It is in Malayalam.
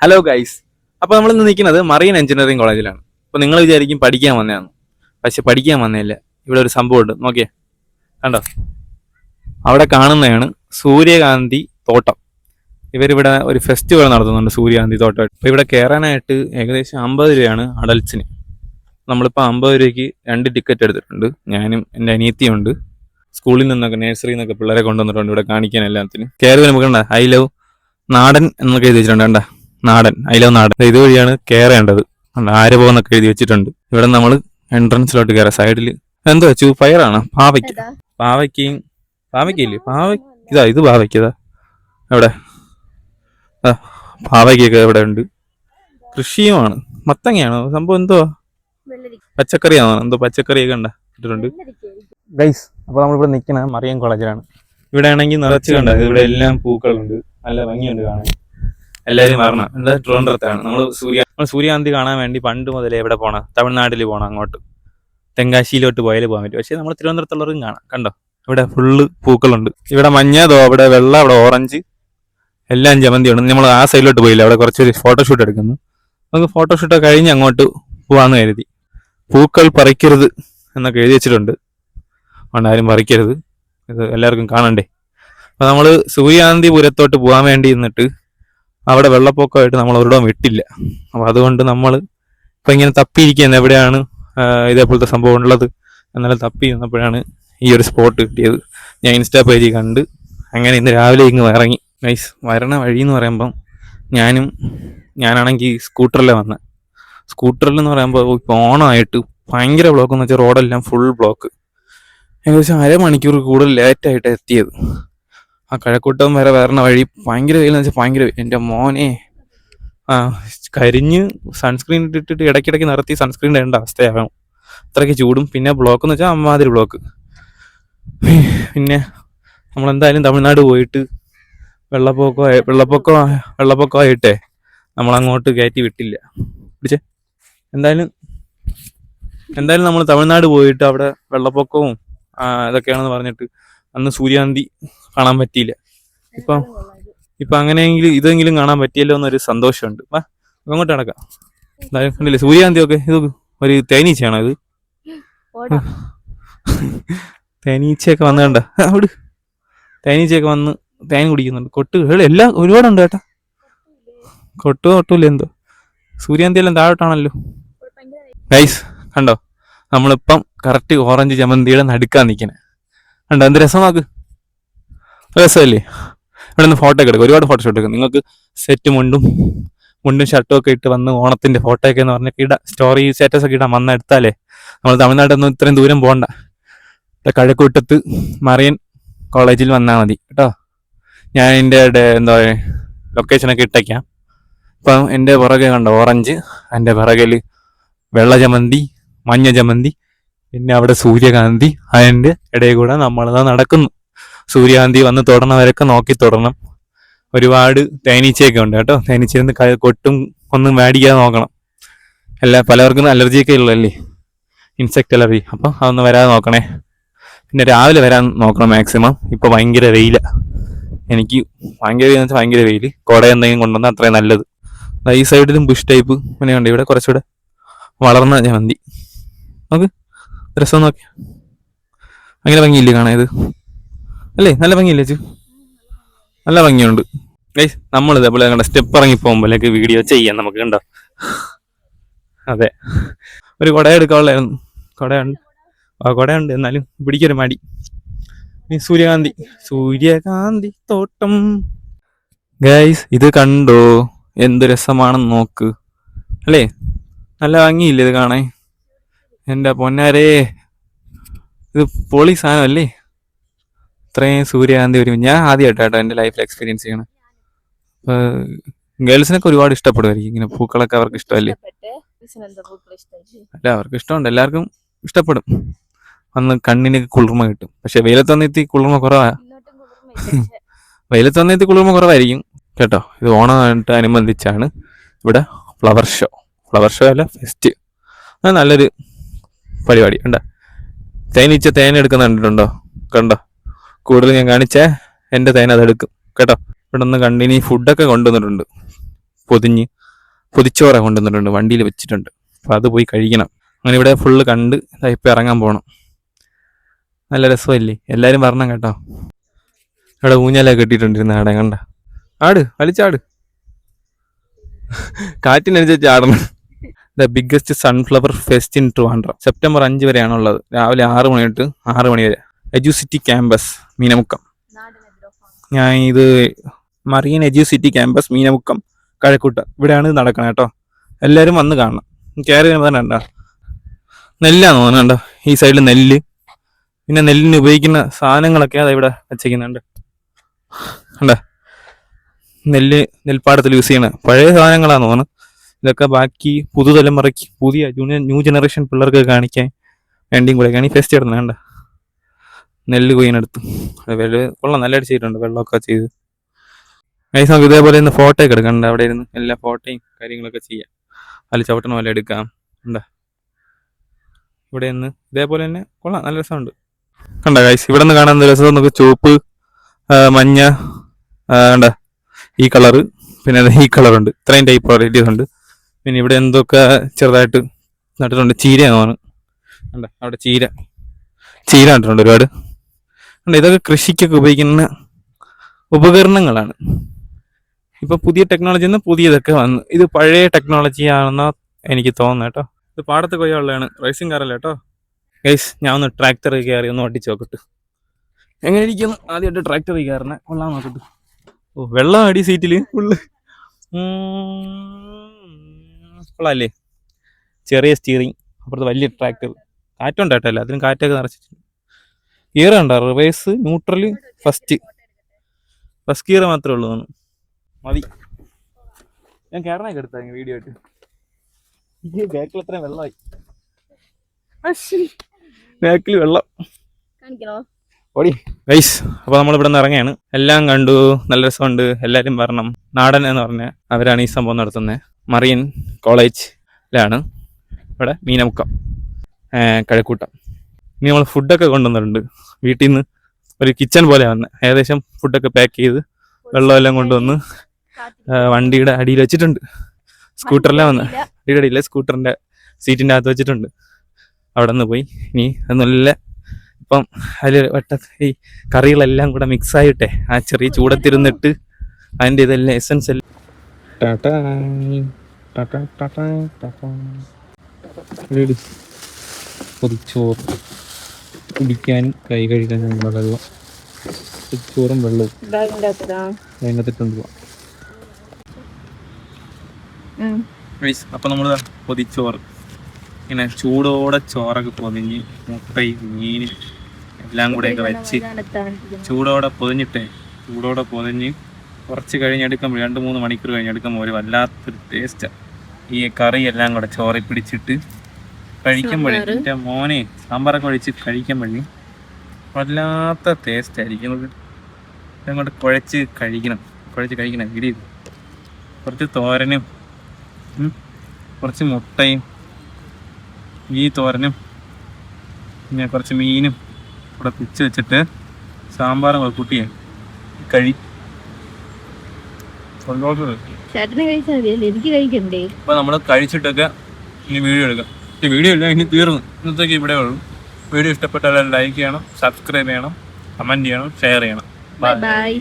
Hello guys. അപ്പോൾ നമ്മൾ ഇന്ന് നിൽക്കുന്നത് മറീൻ എഞ്ചിനീയറിംഗ് കോളേജിലാണ്. അപ്പോൾ നിങ്ങൾ വിചാരിക്കും പഠിക്കാൻ വന്നതാണ്, പക്ഷെ പഠിക്കാൻ വന്നേയില്ല. ഇവിടെ ഒരു സംഭവമുണ്ട്, നോക്കിയേ, കണ്ടോ? അവിടെ കാണുന്നതാണ് സൂര്യകാന്തി തോട്ടം. ഇവരിവിടെ ഒരു ഫെസ്റ്റിവൽ നടത്തുന്നുണ്ട്, സൂര്യകാന്തി തോട്ടം. അപ്പോൾ ഇവിടെ കയറാനായിട്ട് ഏകദേശം 50 രൂപയാണ് അഡൽട്സിന്. നമ്മളിപ്പോൾ 50 രൂപയ്ക്ക് 2 ടിക്കറ്റ് എടുത്തിട്ടുണ്ട്. ഞാനും എൻ്റെ അനിയത്തിയുണ്ട്. സ്കൂളിൽ നിന്നൊക്കെ നഴ്സറിയിൽ നിന്നൊക്കെ പിള്ളേരെ കൊണ്ടുവന്നിട്ടുണ്ട് ഇവിടെ കാണിക്കാൻ എല്ലാത്തിനും. കയറി നമുക്ക് കണ്ട ഐ ലവ് നാടൻ എന്നൊക്കെ എഴുതി വെച്ചിട്ടുണ്ട്. കണ്ട നാടൻ, ഐ ലവ് നാടൻ. ഇതുവഴിയാണ് കയറേണ്ടത്. ആര് പോകുന്നൊക്കെ എഴുതി വെച്ചിട്ടുണ്ട്. ഇവിടെ നമ്മൾ എൻട്രൻസിലോട്ട് കയറാം. സൈഡിൽ എന്തോ വെച്ചു, പയറാണ്, പാവയ്ക്കയും പാവയ്ക്കയില്ലേ, ഇത് പാവയ്ക്കതാ എവിടെ? പാവയ്ക്കൊക്കെ ഇവിടെ ഉണ്ട്. കൃഷിയുമാണ്. മത്തങ്ങയാണോ സംഭവം? എന്തോ പച്ചക്കറിയാണോ? എന്തോ പച്ചക്കറിയൊക്കെ ഇട്ടിട്ടുണ്ട് ഗൈസ്. അപ്പോൾ നമ്മളിവിടെ നിൽക്കുന്ന മറിയം കോളേജിലാണ്. ഇവിടെ ആണെങ്കിൽ നിറച്ച് കണ്ട, ഇവിടെ എല്ലാം പൂക്കളുണ്ട്, നല്ല ഭംഗിയുണ്ട് കാണാൻ. എല്ലാവരും വരണം. എന്താ ട്രിവാൻഡ്രത്താണ്. നമ്മൾ സൂര്യകാന്തി കാണാൻ വേണ്ടി പണ്ട് മുതലേ എവിടെ പോകണം? തമിഴ്നാട്ടിൽ പോകണം, അങ്ങോട്ട് തെങ്കാശിയിലോട്ട് പോയാൽ പോകാൻ പറ്റും. പക്ഷേ നമ്മൾ തിരുവനന്തപുരത്തുള്ളവരും കാണാം. കണ്ടോ, ഇവിടെ ഫുള്ള് പൂക്കളുണ്ട്. ഇവിടെ മഞ്ഞതോ, അവിടെ വെള്ള, അവിടെ ഓറഞ്ച്, എല്ലാം ജമന്തിയുണ്ട്. നമ്മൾ ആ സൈഡിലോട്ട് പോയില്ല, അവിടെ കുറച്ചൊരു ഫോട്ടോഷൂട്ട് എടുക്കുന്നു. നമുക്ക് ഫോട്ടോഷൂട്ട് കഴിഞ്ഞ് അങ്ങോട്ട് പോകാമെന്ന് കരുതി. പൂക്കൾ പറിക്കരുത് എന്നൊക്കെ എഴുതി വെച്ചിട്ടുണ്ട്, അതുകൊണ്ട് ആരും പറിക്കരുത്, ഇത് എല്ലാവർക്കും കാണണ്ടേ. അപ്പോൾ നമ്മൾ സൂര്യകാന്തിപുരത്തോട്ട് പോകാൻ വേണ്ടി നിന്നിട്ട് അവിടെ വെള്ളപ്പൊക്കമായിട്ട് നമ്മൾ ഒരിടവും വിട്ടില്ല. അപ്പോൾ അതുകൊണ്ട് നമ്മൾ ഇപ്പം ഇങ്ങനെ തപ്പിയിരിക്കുന്നത് എവിടെയാണ് ഇതേപോലത്തെ സംഭവം ഉള്ളത് എന്നാലും തപ്പി വന്നപ്പോഴാണ് ഈ ഒരു സ്പോട്ട് കിട്ടിയത്. ഞാൻ ഇൻസ്റ്റാ പേജിൽ കണ്ട് അങ്ങനെ ഇന്ന് രാവിലെ ഇങ്ങ് ഇറങ്ങി. നൈസ്. വരണ വഴി എന്ന് പറയുമ്പം ഞാനാണെങ്കിൽ സ്കൂട്ടറിലെ വന്നത്. സ്കൂട്ടറിൽ എന്ന് പറയുമ്പോൾ ഇപ്പോൾ ഓണമായിട്ട് ഭയങ്കര ബ്ലോക്ക് എന്ന് വെച്ചാൽ റോഡെല്ലാം ഫുൾ ബ്ലോക്ക്. ഏകദേശം അരമണിക്കൂർ കൂടുതൽ ലേറ്റായിട്ട് എത്തിയത്. ആ കഴക്കൂട്ടം വരെ വരണ വഴി ഭയങ്കര വെയിലെന്ന് വെച്ചാൽ ഭയങ്കര വെയിൽ. എൻ്റെ മോനെ കരിഞ്ഞ് സൺസ്ക്രീൻ ഇട്ടിട്ട് ഇടയ്ക്കിടയ്ക്ക് നിർത്തി സൺസ്ക്രീൻ ഇടേണ്ട അവസ്ഥയാകും, അത്രയ്ക്ക് ചൂടും. പിന്നെ ബ്ലോക്ക് എന്ന് വെച്ചാൽ അമ്മാതിരി ബ്ലോക്ക്. പിന്നെ നമ്മളെന്തായാലും തമിഴ്നാട് പോയിട്ട് വെള്ളപ്പൊക്കമായിട്ടേ നമ്മളങ്ങോട്ട് കയറ്റി വിട്ടില്ല. പിടിച്ചേ. എന്തായാലും നമ്മൾ തമിഴ്നാട് പോയിട്ട് അവിടെ വെള്ളപ്പൊക്കവും ഇതൊക്കെയാണെന്ന് പറഞ്ഞിട്ട് അന്ന് സൂര്യകാന്തി കാണാൻ പറ്റിയില്ല. ഇപ്പം അങ്ങനെയെങ്കിലും ഇതെങ്കിലും കാണാൻ പറ്റിയല്ലോ എന്നൊരു സന്തോഷമുണ്ട്. അങ്ങോട്ട് നടക്കാം. എന്തായാലും കണ്ടില്ലേ സൂര്യകാന്തി ഒക്കെ. ഇത് ഒരു തേനീച്ചയാണോ ഇത്? തേനീച്ചയൊക്കെ വന്ന് കണ്ട അവിടെ തേനീച്ചയൊക്കെ വന്ന് തേൻ കുടിക്കുന്നുണ്ട്. കൊട്ടുകൾ എല്ലാം ഒരുപാടുണ്ട് കേട്ടാ. കൊട്ടില്ല എന്തോ. സൂര്യകാന്തി എല്ലാം താഴോട്ടാണല്ലോ ഗൈസ്. കണ്ടോ, നമ്മളിപ്പം കറക്റ്റ് ഓറഞ്ച് ജമന്തിയുടെ നടുക്കാൻ നിൽക്കണേ. കണ്ടോ എന്ത് രസം, നോക്ക്, രസമല്ലേ? ഇവിടെ നിന്ന് ഫോട്ടോ ഒക്കെ എടുക്കും, ഒരുപാട് ഫോട്ടോഷൂട്ട് എടുക്കും. നിങ്ങൾക്ക് സെറ്റ് മുണ്ടും ഷർട്ടും ഒക്കെ ഇട്ട് വന്ന് ഓണത്തിന്റെ ഫോട്ടോ ഒക്കെ എന്ന് പറഞ്ഞാൽ ഇടാം, സ്റ്റോറി സ്റ്റാറ്റസ് ഒക്കെ ഇടാം. വന്ന് എടുത്താലേ നമ്മൾ തമിഴ്നാട്ടിൽ ഇത്രയും ദൂരം പോകണ്ട. കഴക്കൂട്ടത്ത് മറിയൻ കോളേജിൽ വന്നാൽ മതി കേട്ടോ. ഞാൻ എൻ്റെ എന്താ പറയുക ലൊക്കേഷനൊക്കെ ഇട്ടേക്കാം. ഇപ്പം എൻ്റെ പുറകെ കണ്ടോ ഓറഞ്ച്, എൻ്റെ പിറകിൽ വെള്ള ജമന്തി, മഞ്ഞ ജമന്തി, പിന്നെ അവിടെ സൂര്യകാന്തി. അതിൻ്റെ ഇടയിൽ കൂടെ നമ്മളിതാ നടക്കുന്നു. സൂര്യകാന്തി വന്ന് തൊടണവരൊക്കെ നോക്കി തൊടണം. ഒരുപാട് തേനീച്ചയൊക്കെ ഉണ്ട് കേട്ടോ. തേനീച്ചിരുന്ന് കൊട്ടും ഒന്നും മേടിക്കാതെ നോക്കണം. പലവർക്കും അലർജിയൊക്കെ ഉള്ളതല്ലേ, ഇൻസെക്ട് അലർജി. അപ്പം അതൊന്നും വരാതെ നോക്കണേ. പിന്നെ രാവിലെ വരാൻ നോക്കണം മാക്സിമം. ഇപ്പം ഭയങ്കര വെയിലാണ്. എനിക്ക് ഭയങ്കര വെയിൽ. കുട എന്തെങ്കിലും കൊണ്ടുവന്നാൽ അത്രയും നല്ലത്. ഈ സൈഡിലും ബുഷ് ടൈപ്പ് പിന്നെ ഉണ്ട്. ഇവിടെ കുറച്ചുകൂടെ വളർന്ന ജമന്തി. നോക്ക് രസം, നോക്കി ഭയങ്കര ഭംഗിയില്ലേ കാണാൻ ഇത് അല്ലേ? നല്ല ഭംഗിയില്ലേ ചു? നല്ല ഭംഗിയുണ്ട് ഗൈസ്. നമ്മൾ ഇതേപോലെ കണ്ട സ്റ്റെപ്പ് ഇറങ്ങി പോകുമ്പോഴേക്ക് വീഡിയോ ചെയ്യാം നമുക്ക്. കണ്ടോ, അതെ, ഒരു കുട എടുക്കാനുള്ളായിരുന്നു. കുടയുണ്ട് എന്നാലും പിടിക്കൊരു മടി. സൂര്യകാന്തി തോട്ടം ഗൈസ്. ഇത് കണ്ടോ എന്ത് രസമാണെന്ന് നോക്ക് അല്ലേ? നല്ല ഭംഗിയില്ലേ ഇത് കാണാൻ? എൻ്റെ പൊന്നാരേ, ഇത് പൊളി സാധനമല്ലേ? ഇത്രയും സൂര്യകാന്തി വരും. ഞാൻ ആദ്യമായിട്ടാട്ടോ എൻ്റെ ലൈഫിൽ എക്സ്പീരിയൻസ് ചെയ്യണം. ഗേൾസിനൊക്കെ ഒരുപാട് ഇഷ്ടപ്പെടുമായിരിക്കും ഇങ്ങനെ പൂക്കളൊക്കെ. അവർക്ക് ഇഷ്ടമല്ലേ? അല്ല, അവർക്ക് ഇഷ്ടമുണ്ട്, എല്ലാവർക്കും ഇഷ്ടപ്പെടും. അന്ന് കണ്ണിന് കുളിർമ കിട്ടും. പക്ഷെ വെയിലത്ത് വന്നെത്തി കുളിർമ കുറവായിരിക്കും കേട്ടോ. ഇത് ഓണമായിട്ട് അനുബന്ധിച്ചാണ് ഇവിടെ ഫ്ലവർ ഷോ അല്ല ഫെസ്റ്റ്. അത് നല്ലൊരു പരിപാടി. കണ്ടോ തേനീച്ച തേൻ എടുക്കുന്ന കണ്ടിട്ടുണ്ടോ? കണ്ടോ, കൂടുതൽ ഞാൻ കാണിച്ചേ എൻ്റെ തേൻ അതെടുക്കും കേട്ടോ. ഇവിടെ നിന്ന് കണ്ടിനി ഫുഡൊക്കെ കൊണ്ടുവന്നിട്ടുണ്ട്. പൊതിച്ചോറ കൊണ്ടുവന്നിട്ടുണ്ട്, വണ്ടിയിൽ വെച്ചിട്ടുണ്ട്. അപ്പോൾ അത് പോയി കഴിക്കണം. അങ്ങനെ ഇവിടെ ഫുള്ള് കണ്ട് ഇപ്പം ഇറങ്ങാൻ പോകണം. നല്ല രസമല്ലേ, എല്ലാവരും പറഞ്ഞ കേട്ടോ. ഇവിടെ ഊഞ്ഞാലൊക്കെ കെട്ടിയിട്ടുണ്ടിരുന്ന ആടെ കണ്ട, ആട് വലിച്ചാട്, കാറ്റിനനുസരിച്ച് ആടണം. The biggest sunflower fest in Trivandrum. September 5 വരെയാണുള്ളത്, രാവിലെ 6 മണി തൊട്ട് 6 മണി വരെ. Educity campus Meenamukkam. ഞാൻ ഇത് Marian Educity campus Meenamukkam Kazhakkoottam, ഇവിടെയാണ് ഇത് നടക്കണം കേട്ടോ. എല്ലാവരും വന്ന് കാണണം. കയറി വരുമ്പോൾ കണ്ടോ നെല്ലാന്ന് തോന്നുന്നുണ്ടോ, ഈ സൈഡിൽ നെല്ല്, പിന്നെ നെല്ലിന് ഉപയോഗിക്കുന്ന സാധനങ്ങളൊക്കെ അതാ ഇവിടെ വെച്ചേക്കുന്നുണ്ട്. കണ്ടോ, നെൽപ്പാടത്തിൽ യൂസ് ചെയ്യണ പഴയ സാധനങ്ങളാന്ന് തോന്നുന്നു. ഇതൊക്കെ ബാക്കി പുതുതലമുറയ്ക്ക്, പുതിയ ന്യൂ ജനറേഷൻ പിള്ളേർക്ക് കാണിക്കാൻ വേണ്ടിയും കൂടെയൊക്കെയാണ് ഈ ഫെസ്റ്റ് ഇടുന്നത്. കണ്ട നെല്ല് കൊയ്യിനെടുത്ത് കൊള്ളാം, നല്ലതായിട്ട് ചെയ്തിട്ടുണ്ട്, വെള്ളമൊക്കെ ചെയ്ത്. ഗൈസ് നമുക്ക് ഇതേപോലെ ഇന്ന് ഫോട്ടോ ഒക്കെ എടുക്കണ്ട, അവിടെ ഇരുന്ന് എല്ലാ ഫോട്ടോയും കാര്യങ്ങളൊക്കെ ചെയ്യാം. അതിൽ ചവിട്ടണ പോലെ എടുക്കാം. കണ്ടാ ഇവിടെ നിന്ന് ഇതേപോലെ തന്നെ കൊള്ളാം, നല്ല രസമുണ്ട്. കണ്ട ഗൈസ്, ഇവിടെ നിന്ന് കാണാൻ രസം നമുക്ക് ചുവപ്പ്, മഞ്ഞ, കണ്ട ഈ കളറ്, പിന്നെ ഈ കളറുണ്ട്. ഇത്രയും ടൈപ്പ് വെറൈറ്റീസ് ഉണ്ട്. പിന്നെ ഇവിടെ എന്തൊക്കെ ചെറുതായിട്ട് നട്ടിട്ടുണ്ട്, ചീരയാണ്. കണ്ട അവിടെ ചീര നട്ടിട്ടുണ്ട് ഒരുപാട്. കണ്ട ഇതൊക്കെ കൃഷിക്കൊക്കെ ഉപയോഗിക്കുന്ന ഉപകരണങ്ങളാണ്. ഇപ്പൊ പുതിയ ടെക്നോളജി പുതിയതൊക്കെ വന്നു. ഇത് പഴയ ടെക്നോളജി ആണെന്നാ എനിക്ക് തോന്നുന്നത് കേട്ടോ. ഇത് പാടത്ത് കൊയ്യുള്ളതാണ്, റൈസിങ് കാറല്ല കേട്ടോ. ഗൈസ് ഞാൻ ഒന്ന് ട്രാക്ടർ കയറി ഒന്ന് ഓടിച്ച് നോക്കട്ടെ എങ്ങനെ ഇരിക്കുന്നു. ആദ്യമായിട്ട് ട്രാക്ടർ കയറുന്ന കൊള്ളാൻ നോക്കട്ടെ. ഓ വെള്ളം അടി സീറ്റില് ഫുള്ള് കൊള്ളാല്ലേ. ചെറിയ സ്റ്റീറിങ്, അപ്പുറത്ത് വലിയ ട്രാക്ടർ. കാറ്റുണ്ട് കേട്ടോ, അതിനും കാറ്റൊക്കെ നിറച്ചിട്ടുണ്ട്. ഗിയർ കണ്ടോ, റിവേഴ്സ്, ന്യൂട്രല്, ഫസ്റ്റ് ഗിയർ മാത്രമേ ഉള്ളൂ തോന്നുന്നു. മതി, ഞാൻ കയറണൊക്കെ എടുത്താ വീഡിയോ ആയിട്ട്. ബാക്കിൽ എത്ര വെള്ളമായി, ബാക്കിൽ വെള്ളം ഓടി. ഗൈസ് അപ്പോൾ നമ്മളിവിടെ നിന്ന് ഇറങ്ങിയാണ്. എല്ലാം കണ്ടു, നല്ല രസമുണ്ട്. എല്ലാവരും വരണം. നാടൻ എന്ന് പറഞ്ഞ അവരാണ് ഈ സംഭവം നടത്തുന്നത്. മറിയൻ കോളേജിലാണ് ഇവിടെ മീനമുക്കം കഴക്കൂട്ടം. ഇനി നമ്മൾ ഫുഡൊക്കെ കൊണ്ടുവന്നിട്ടുണ്ട് വീട്ടിൽ നിന്ന്. ഒരു കിച്ചൺ പോലെ വന്ന് ഏകദേശം ഫുഡൊക്കെ പാക്ക് ചെയ്ത് വെള്ളമെല്ലാം കൊണ്ടുവന്ന് വണ്ടിയുടെ അടിയിൽ വെച്ചിട്ടുണ്ട്. സ്കൂട്ടറിലാണ് വന്ന് വണ്ടിയുടെ അടിയിലെ സ്കൂട്ടറിൻ്റെ സീറ്റിൻ്റെ അകത്ത് വെച്ചിട്ടുണ്ട്. അവിടെ നിന്ന് പോയി ഇനി അത് നല്ല ഇപ്പം അതിൽ ഈ കറികളെല്ലാം കൂടെ മിക്സായിട്ടെ ആ ചെറിയ ചൂടത്തിരുന്നിട്ട് അതിൻ്റെ ഇതെല്ലാം എസൻസ് എല്ലാം പൊതിച്ചോറ് കുടിക്കാനും കൈ കഴുകാനുള്ള വെള്ളം, പൊതിച്ചോറും വെള്ളവും അതിനകത്തിട്ടുണ്ട്. അപ്പം നമ്മൾ പൊതിച്ചോറ് ഇങ്ങനെ ചൂടോടെ ചോറൊക്കെ പൊതിഞ്ഞ് മുട്ടയും മീനും എല്ലാം കൂടെയൊക്കെ വെച്ച് ചൂടോടെ പൊതിഞ്ഞ് കുറച്ച് കഴിഞ്ഞെടുക്കുമ്പോൾ 2-3 മണിക്കൂർ കഴിഞ്ഞെടുക്കുമ്പോൾ ഒരു വല്ലാത്തൊരു ടേസ്റ്റാണ്. ഈ കറി എല്ലാം കൂടെ ചോറിൽ പിടിച്ചിട്ട് കഴിക്കുമ്പോഴേ എൻ്റെ മോനെ സാമ്പാറൊക്കെ ഒഴിച്ച് കഴിക്കുമ്പോഴേ വല്ലാത്ത ടേസ്റ്റ് ആയിരിക്കുന്നത്. അങ്ങോട്ട് കുഴച്ച് കഴിക്കണം ഇടി. കുറച്ച് തോരനും കുറച്ച് മുട്ടയും ഈ തോരനും പിന്നെ കുറച്ച് മീനും കൂടെ പിച്ച് വെച്ചിട്ട് സാമ്പാറും കൂട്ടിയേ കഴി. അപ്പൊ നമ്മള് കഴിച്ചിട്ടൊക്കെ ഇനി വീഡിയോ എടുക്കാം. വീഡിയോ ഇല്ല, ഇനി തീർന്നു. ഇന്നത്തേക്ക് ഇവിടെ ഉള്ളൂ. വീഡിയോ ഇഷ്ടപ്പെട്ടാൽ ലൈക്ക് ചെയ്യണം, സബ്സ്ക്രൈബ് ചെയ്യണം, കമന്റ് ചെയ്യണം, ഷെയർ ചെയ്യണം. ബൈ.